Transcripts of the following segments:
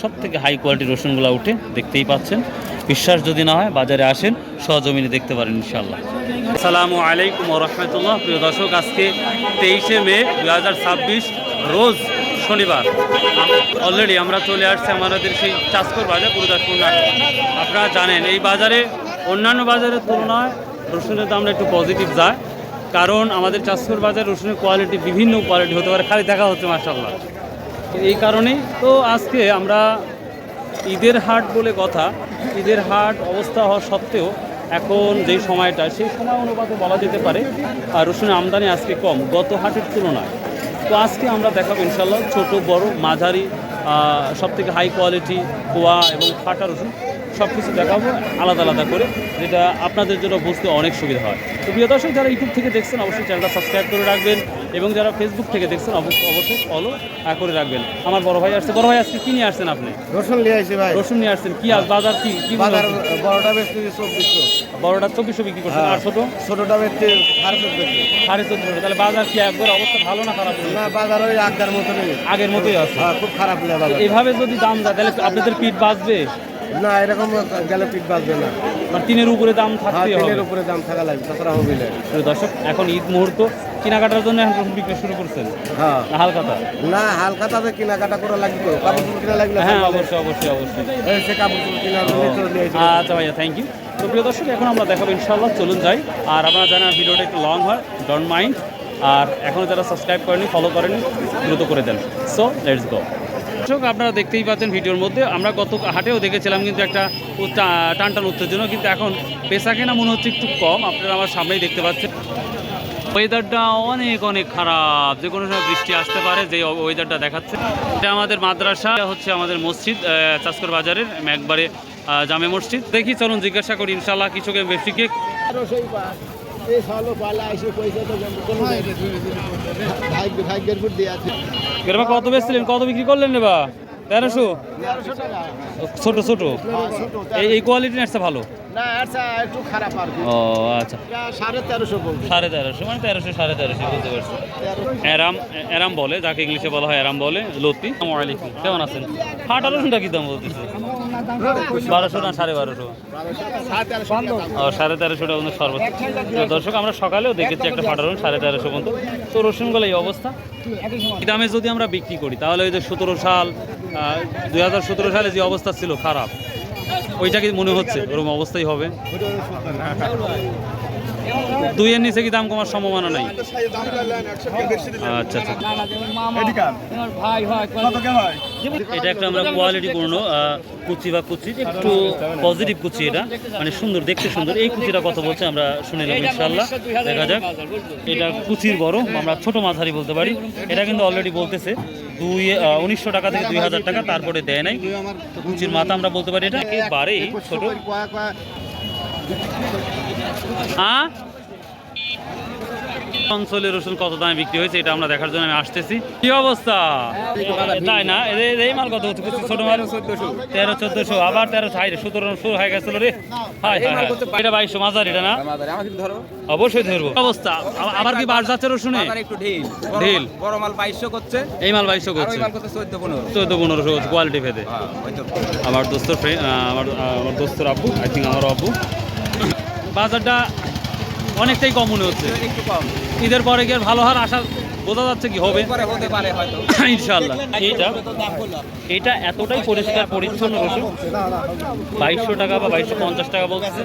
সব থেকে হাই কোয়ালিটির রসুনগুলো উঠে দেখতেই পাচ্ছেন। বিশ্বাস যদি না হয় বাজারে আসেন, সহজমিনে দেখতে পারেন ইনশাল্লাহ। আসসালামু আলাইকুম ওয়া রাহমাতুল্লাহ। প্রিয় দর্শক, আজকে 23শে মে 2026 রোজ শনিবার। অলরেডি আমরা চলে আসছি আমাদের সেই চাষকর বাজার গুরুদাসপুর। আপনারা জানেন এই বাজারে অন্যান্য বাজারের তুলনায় রসুনের দামটা একটু পজিটিভ যায়, কারণ আমাদের চাষকর বাজার রসুনের কোয়ালিটি বিভিন্ন কোয়ালিটি হতে পারে, খালি দেখা হচ্ছে মাশাআল্লাহ। এই কারণেই তো আজকে আমরা ঈদের হাট বলে কথা, ঈদের হাট অবস্থা হওয়া সত্ত্বেও এখন যেই সময়টা সেই সময় অনুপাতে বলা যেতে পারে আর রসুনের আমদানি আজকে কম গত হাটের তুলনায়। তো আজকে আমরা দেখাবো ইনশাল্লাহ ছোট বড় মাঝারি সবথেকে হাই কোয়ালিটি কোয়া এবং ফাটা রসুন সব কিছু দেখাবো আলাদা আলাদা করে, যেটা আপনাদের জন্য বুঝতে অনেক সুবিধা হয়। তো প্রিয় দর্শক, যারা ইউটিউব থেকে দেখছেন অবশ্যই চ্যানেলটা সাবস্ক্রাইব করে রাখবেন, এবং যারা ফেসবুক থেকে দেখছেন অবশ্যই ফলো করে রাখবেন। আমার বড় ভাই আসছে। বড় ভাই আজকে কি নিয়ে আসছেন আপনি? রসুন নিয়ে আসছি ভাই। রসুন নিয়ে আসছেন। কি বাজার কি কি বাজার? বড়টা বেচতে 2400। বড়টা 2400 বিক্রি করছেন, আর ছোটটা বেচতে 1450। 1450। তাহলে বাজার কি একবার অবস্থা ভালো না খারাপ? না, বাজার ওই আগের মতনই। আগের মতোই আছে। খুব খারাপ না বাজার। এইভাবে যদি দাম যায় তাহলে আপনাদের পিঠ বাঁচবে না? এরকম গেলে পিঠ বাঁচবে না। মানে টিনের উপরে দাম থাকতে হবে। টিনের উপরে দাম থাকা লাগবে, তাছাড়া হবে না। দর্শক, এখন ঈদ মুহূর্ত, কেনাকাটার জন্য এখন রসুন বিক্রি শুরু করছেন? হ্যাঁ। হালখাতা? না, হালখাতাতে কেনাকাটা করা লাগবে, কাপড় চোপড় কিনা লাগবে। হ্যাঁ, অবশ্যই অবশ্যই অবশ্যই। সে কাপড় চোপড় কিনা চলে। আচ্ছা ভাইয়া, থ্যাংক ইউ। তো প্রিয় দর্শক, এখন আমরা দেখাবো ইনশাআল্লাহ, চলুন যাই। আর আপনারা জানেন ভিডিওটা একটু লং হয়, ডোন্ট মাইন্ড। আর এখনও যারা সাবস্ক্রাইব করেনি, ফলো করেনি, দ্রুত করে দেন। So let's go. দর্শক, আপনারা দেখতেই পাচ্ছেন ভিডিওর মধ্যে, আমরা গত হাটেও দেখেছিলাম কিন্তু একটা টান উত্তেজনা, কিন্তু এখন পেশা কেনা মনে হচ্ছে একটু কম। আপনারা আমার সামনেই দেখতে পাচ্ছেন ওয়েদারটা অনেক অনেক খারাপ, যে কোনো সময় বৃষ্টি আসতে পারে, যে ওয়েদারটা দেখাচ্ছে। এটা আমাদের মাদ্রাসা, হচ্ছে আমাদের মসজিদ চাষকর বাজারের একবারে জামে মসজিদ। দেখি, চলুন জিজ্ঞাসা করি ইনশাল্লাহ কিছুকে বেশিকে। কত বেচছিলেন, কত বিক্রি করলেন রে বা? 1300? ছোট ছোট এই কোয়ালিটি আসছে ভালো না, একটু খারাপ আর কি। ও আচ্ছা, 1350 বলতে। 1350 মানে 1300 1350 বুঝতে পারছি। এরাম বলে, যাকে ইংলিশে বলা হয় এরাম বলে, লতি। আসসালামাইকুম, কেমন আছেন? ফাটা রসুনটা কি দাম বলতেছে? 1200 না 1250? ও 1350 পর্যন্ত সর্বোচ্চ। দর্শক, আমরা সকালেও দেখেছি একটা ফাটা রসুন 1350 পর্যন্ত। তো রসুনগুলো এই অবস্থা। এই দামে যদি আমরা বিক্রি করি তাহলে ওই যে 17 সাল 2017 সালে যে অবস্থা ছিল খারাপ, ওইটা কি মনে হচ্ছে ওরকম অবস্থাই হবে? দুইয়ের নিচে কি দাম কমার সম্ভাবনা নাই? আচ্ছা আচ্ছা। এটা একটা আমরা কোয়ালিটি পূর্ণ কুচি বা কুচি, একটু পজিটিভ কুচি, এটা মানে সুন্দর, দেখতে সুন্দর। এই কুচিটা কত বলছে আমরা শুনে নেব ইনশাল্লাহ, দেখা যাক। এটা কুচির বড়, আমরা ছোট মাঝারি বলতে পারি। এটা কিন্তু অলরেডি বলতেছে 1900 টাকা থেকে 2000 টাকা, তারপরে দেয় নাই। কুচির মাথা আমরা বলতে পারি এটা একেবারেই ছোট। হ্যাঁ, অঞ্চলের রসুন কত দামে বিক্রি হয়েছে এটা আমরা দেখার জন্য আমি আসতেছি। কি অবস্থা, তাই না? এই মাল কত হচ্ছে? ছোট মাল 1300-1400, আবার 1300-1700 হয়ে গেছিল রে। এটা 2200 মাজার, এটা না? অবশ্যই ধরবো। অবস্থা আবার কি বাড় যাচ্ছে রসুনে? ঢিল বড় মাল 2200 করছে, এই মাল 2200 করছে, 1400-1500 করছে কোয়ালিটি ভেদে। আমার দোস্তর আব্বু, আই থিঙ্ক আমার আব্বু। বাজারটা অনেকটাই কম মনে হচ্ছে। ঈদের পরে কি আর ভালো হওয়ার আশা বোঝা যাচ্ছে? কি হবে ইনশাআল্লাহ। এটা এতটাই পরিষ্কার পরিচ্ছন্ন রসুন, 2200 টাকা বা 2250 টাকা বলছে।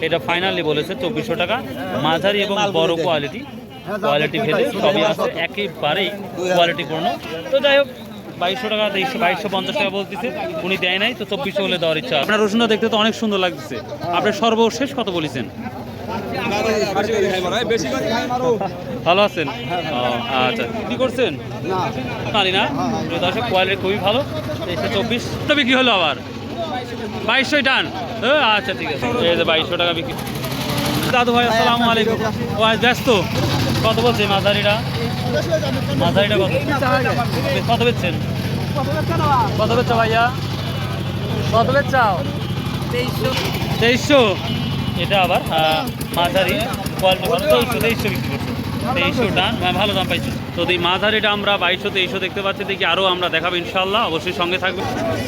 এটা ফাইনালি বলেছে 2400 টাকা। মাঝারি এবং বড় কোয়ালিটি ভেদে সবই আছে, একেবারেই কোয়ালিটিপূর্ণ। তো যাই হোক, 2200 টাকা 2250 টাকা বলতেছে, উনি দেয় নাই, তো 2400 হলে দেওয়ার ইচ্ছা। আপনার রসুনটা দেখতে তো অনেক সুন্দর লাগছে। আপনার সর্বশেষ কত বলেছেন? ভালো আছেন? আচ্ছা, কি করছেন? জানি না। দর্শক, কোয়ালিটি খুবই ভালো। 24 তো বিক্রি হলো, আবার 2200 টান। আচ্ছা ঠিক আছে, এই যে 2200 টাকা বিক্রি। দাদু ভাই আসসালামু আলাইকুম। ব্যস্ত? কত বলছে মাঝারিটা? কত বেচছেন? কত বেচছো ভাইয়া? কত বেচাও? 2300। এটা আবার মাঝারি কোয়ালিটি ভালো, 2300 বিক্রি করছে। 2300 টান, ভালো দাম পাইছে। তো এই মাঝারিটা আমরা 2200-2300 দেখতে পাচ্ছি, দেখি আরও আমরা দেখাবো ইনশাল্লাহ, অবশ্যই সঙ্গে থাকবে।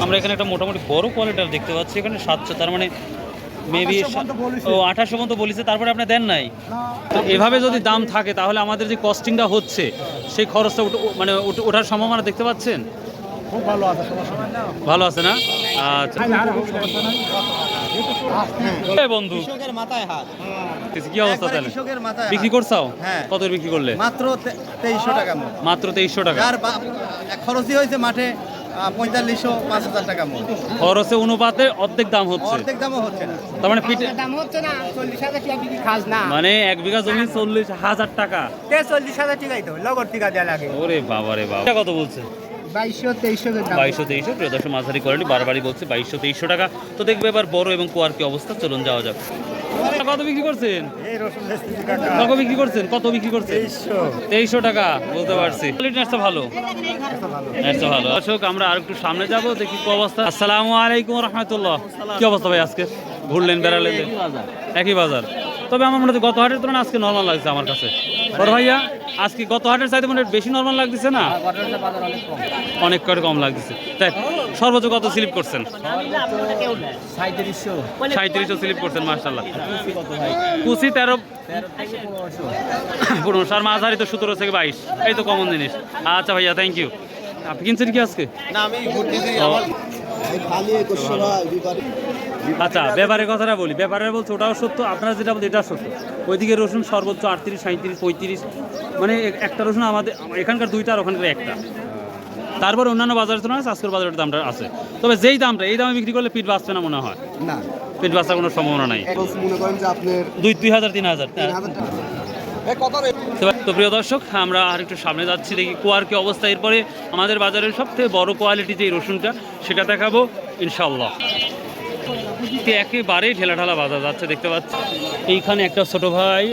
আমরা এখানে একটা মোটামুটি বড় কোয়ালিটির দেখতে পাচ্ছি, এখানে 700, তার মানে মেবি 2800 পর্যন্ত বলেছে, তারপরে আপনি দেন নাই। তো এভাবে যদি দাম থাকে তাহলে আমাদের যে কস্টিংটা হচ্ছে সেই খরচটা মানে ওঠার সম্ভাবনা দেখতে পাচ্ছেন? খুব ভালো আছে, সমস্যা নেই। ভালো আছে না? আচ্ছা এই বন্ধু কৃষকের মাথায় হাত। কি অবস্থা তাহলে? কৃষকের মাথায় বিক্রি করছাও? হ্যাঁ। কত বিক্রি করলে? মাত্র 2300 টাকা মন। মাত্র 2300 টাকা। যার খরচই হয়েছে মাঠে 4500 5000 টাকা মন। খরচে অনুপাতে অর্ধেক দাম হচ্ছে, অর্ধেক দামও হচ্ছে না। তার মানে দাম হচ্ছে না 40,000 টাকা বিক্রি খাস না মানে 1 বিঘা জমি 40,000 টাকা। 40,000 টাকাই তো লগর টিকা দেয়া লাগে। ওরে বাবা রে বাবা, এটা কত বলছে? 2200-2300 এর দাম। 2200-2300, প্রিয় দর্শক মাঝারি কোয়ালিটি, বারবারই বলছে 2200-2300 টাকা। তো দেখবে এবার বড় এবং কোয়ার কি অবস্থা, চলুন যাওয়া যাক। কত বিক্রি করছেন? এই রসুন বেচতেছি কাকা। কত বিক্রি করছেন? কত বিক্রি করছেন? 2300 টাকা, বুঝতে পারছি। কোয়ালিটি নেটটা ভালো, নেটটা ভালো। দর্শক আমরা আর একটু সামনে যাব, দেখি কি অবস্থা। আসসালামু আলাইকুম রাহমাতুল্লাহ। কি অবস্থা ভাই আজকে? ঘুরলেন, বেড়ালেন? একই বাজার। তবে আমার মনে হয় গত হাটের তুলনায় আজকে নরমাল লাগছে আমার কাছে। বড় ভাইয়া, আজকে গত হাটের চাইতে মনে হয় বেশি নরমাল লাগতেছে না? অনেক করে কম লাগতেছে। তাই সর্বোচ্চ কত স্লিপ করছেন? 3700 স্লিপ করছেন, মাশাআল্লাহ। কুচি 13 15, আর মাঝারি তো 17 থেকে 22, এই তো কমন জিনিস। আচ্ছা ভাইয়া, থ্যাংক ইউ। আপনি কিনছেন কি আজকে? না, আমি ঘুরতেছি। ও, খালি 2100 বিপারি। আচ্ছা ব্যাপারের কথাটা বলি, ব্যাপারে বলছে ওটাও সত্য, আপনারা যেটা বলতে এটাও সত্য। ওইদিকে রসুন সর্বোচ্চ 38, 37, 35, মানে একটা রসুন আমাদের এখানকার দুইটা আর ওখানকার একটা। তারপর অন্যান্য বাজারের তুলনায় আজকের বাজারের দামটা আছে। তবে যেই দামটা, এই দামে বিক্রি করলে পিঠ বাঁচবে না মনে হয়। না, পিঠ বাঁচার কোনো সম্ভাবনা নাই। মনে করেন যে আপনার 2000-3000। 3000 টাকা। এই কত রে? তো প্রিয় দর্শক, আমরা আর একটু সামনে যাচ্ছি, দেখি কোয়ার কি অবস্থা। এরপরে আমাদের বাজারের সবথেকে বড় কোয়ালিটি যে রসুনটা, সেটা দেখাবো ইনশাল্লাহ। একেবারেই ঢেলাঢালা বাজার যাচ্ছে, দেখতে পাচ্ছি। এইখানে একটা ছোট ভাই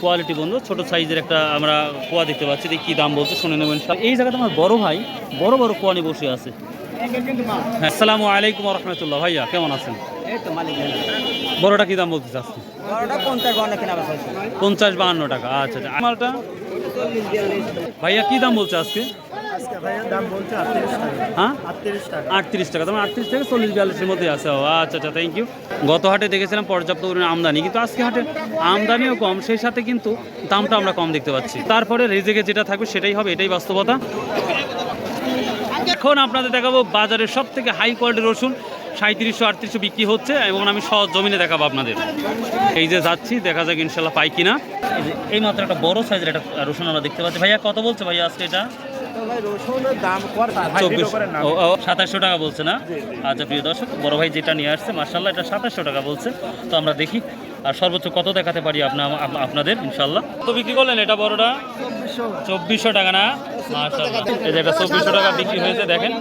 কোয়ালিটি বন্ধু, ছোট সাইজের একটা আমরা কোয়া দেখতে পাচ্ছি, দেখি কী দাম বলছে, শুনে নেবেন। এই জায়গাতে আমার বড় ভাই বড় বড় কোয়া নিয়ে বসে আছে। হ্যাঁ, আসসালামু আলাইকুম রহমতুল্লাহ। ভাইয়া কেমন আছেন? বড়টা কি দাম বলতেছে আজকে? 50-52 টাকা। আচ্ছা আচ্ছা। আমারটা ভাইয়া কি দাম বলছে আজকে? হ্যাঁ, 38 টাকা। তোমার 38 থেকে 40-42-এর মধ্যে আছে। ও আচ্ছা আচ্ছা, থ্যাংক ইউ। গত হাটে দেখেছিলাম পর্যাপ্ত পরিমাণে আমদানি, কিন্তু আজকে হাটে আমদানিও কম, সেই সাথে কিন্তু দামটা আমরা কম দেখতে পাচ্ছি। তারপরে রিজেকে যেটা থাকবে সেটাই হবে, এটাই বাস্তবতা। এখন আপনাদের দেখাবো বাজারের সব থেকে হাই কোয়ালিটির রসুন, 3700-3800 বিক্রি হচ্ছে, এবং আমি সহজ জমিনে দেখাবো আপনাদের। এই যে যাচ্ছি, দেখা যাক ইনশাল্লাহ পাই কিনা। এই মাত্র একটা বড় সাইজের একটা রসুন আমরা দেখতে পাচ্ছি। ভাইয়া কত বলছে ভাইয়া আজকে এটা? 2700 টাকা বলছে না? আচ্ছা প্রিয় দর্শক, বড় ভাই যেটা নিয়ে আসছে মাশাআল্লাহ, এটা 2700 টাকা বলছে। তো আমরা দেখি আর সর্বোচ্চ কত দেখাতে পারি আপনাদের ইনশাআল্লাহ। তো বিক্রি করলেন এটা বড়টা 2400 টাকা না? মাশাআল্লাহ, এই যে এটা 2400 টাকা বিক্রি হয়েছে, দেখেন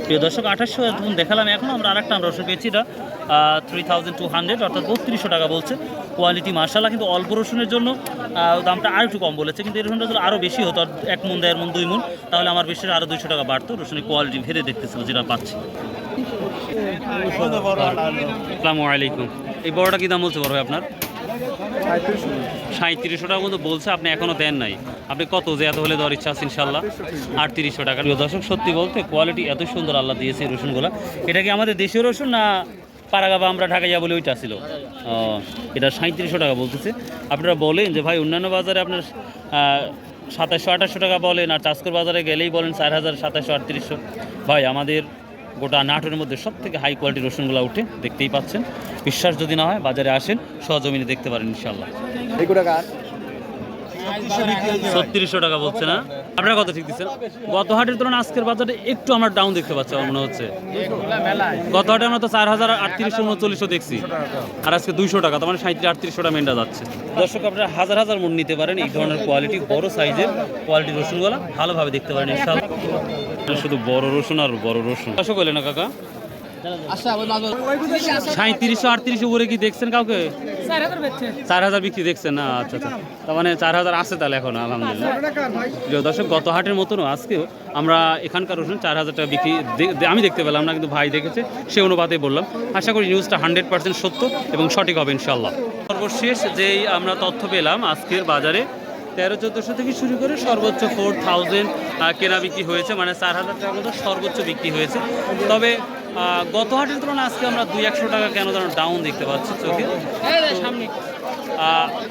প্রিয় দর্শক। 2800 এখন দেখালাম, এখন আমরা আরেকটা রসুন পেয়েছি, এটা 3200, অর্থাৎ 3200 টাকা বলছে। কোয়ালিটি মাশাআল্লাহ, কিন্তু অল্প রসুনের জন্য দামটা আর একটু কম বলেছে, কিন্তু এই রসুনটা যদি আরও বেশি হতো, 1 মণ, 1.5 মণ, 2 মণ, তাহলে আমার বেশি আরও 200 টাকা বাড়তো। রসুনের কোয়ালিটি ভেবে দেখতেছিল যেটা পাচ্ছি। আসসালামু আলাইকুম। এই বড়টা কি দাম বলছে বড় ভাই আপনার? 3700 টাকা মতো বলছে, আপনি এখনও দেন নাই। আপনি কত যে এত হলে দেওয়ার ইচ্ছা আছে ইনশাল্লাহ? 3800 টাকা। দর্শক সত্যি বলতে কোয়ালিটি এত সুন্দর আল্লাহ দিয়েছে এই রসুনগুলো। এটা কি আমাদের দেশীয় রসুন না পাড়াগাবা আমরা ঢাকাইয়া বলে ওইটা ছিল? এটা 3700 টাকা বলতেছে। আপনারা বলেন যে ভাই অন্যান্য বাজারে আপনার 2700-2800 টাকা বলেন, আর চাষকর বাজারে গেলেই বলেন 4000, 2700, 3800। ভাই আমাদের গোটা নাটোরের মধ্যে সব থেকে হাই কোয়ালিটির রসুনগুলো উঠে, দেখতেই পাচ্ছেন। বিশ্বাস যদি না হয় বাজারে আসেন, সহজমিনে দেখতে পারেন ইনশাল্লাহ। 3600 টাকা বলছে না? আপনারা কত ঠিক দিচ্ছেন? গত হাটের তুলনায় আজকের বাজারে একটু আমরা ডাউন দেখতে পাচ্ছি আমার মনে হচ্ছে। গত হাটে আমরা তো 4000-3800-3900 দেখছি, আর আজকে 200 টাকা, তার মানে 3700-3800 টাকা মেনটা যাচ্ছে। দর্শক আপনারা হাজার হাজার মন নিতে পারেন এই ধরনের কোয়ালিটি, বড় সাইজের কোয়ালিটি রসুনগুলো ভালোভাবে দেখতে পারেন ইনশাআল্লাহ। শুধু বড় রসুন আর বড় রসুন। কত বলে না কাকা? 3700-3800 উপরে কি দেখছেন কাউকে? 4000 বিক্রি দেখছেন না? আচ্ছা আচ্ছা, তার মানে 4000 আছে তাহলে এখন আলহামদুলিল্লাহ। প্রিয় দর্শক, গত হাটের মতনও আজকেও আমরা এখানকার রসুন 4000 টাকা বিক্রি আমি দেখতে পেলাম না, কিন্তু ভাই দেখেছে, সে অনুপাতে বললাম। আশা করি নিউজটা 100% সত্য এবং সঠিক হবে ইনশাল্লাহ। সর্বশেষ যেই আমরা তথ্য পেলাম আজকের বাজারে, 1300-1400 থেকে শুরু করে সর্বোচ্চ 4000 কেনা বিক্রি হয়েছে, মানে 4000 টাকার মতো সর্বোচ্চ বিক্রি হয়েছে। তবে গত হাটের তুলনায় আজকে আমরা 200-100 টাকা কেন যেন ডাউন দেখতে পাচ্ছি চোখে।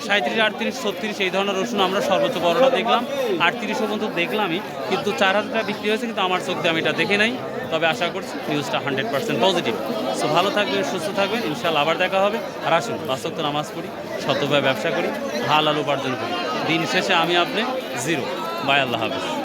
37, 38, 36 এই ধরনের রসুন আমরা সর্বোচ্চ বড়টা দেখলাম, 3800 পর্যন্ত দেখলামই, কিন্তু 4000 টাকা বিক্রি হয়েছে, কিন্তু আমার চোখ দিয়ে আমি এটা দেখে নাই। তবে আশা করছি নিউজটা 100% পজিটিভ। সো ভালো থাকবেন, সুস্থ থাকবেন, ইনশাআল্লাহ আবার দেখা হবে। আর আসুন 5 ওয়াক্ত নামাজ পড়ি, সতভাবে ব্যবসা করি, হালাল উপার্জন করি। দিন শেষে আমি আপনি জিরো। বাই, আল্লাহ হাফেজ।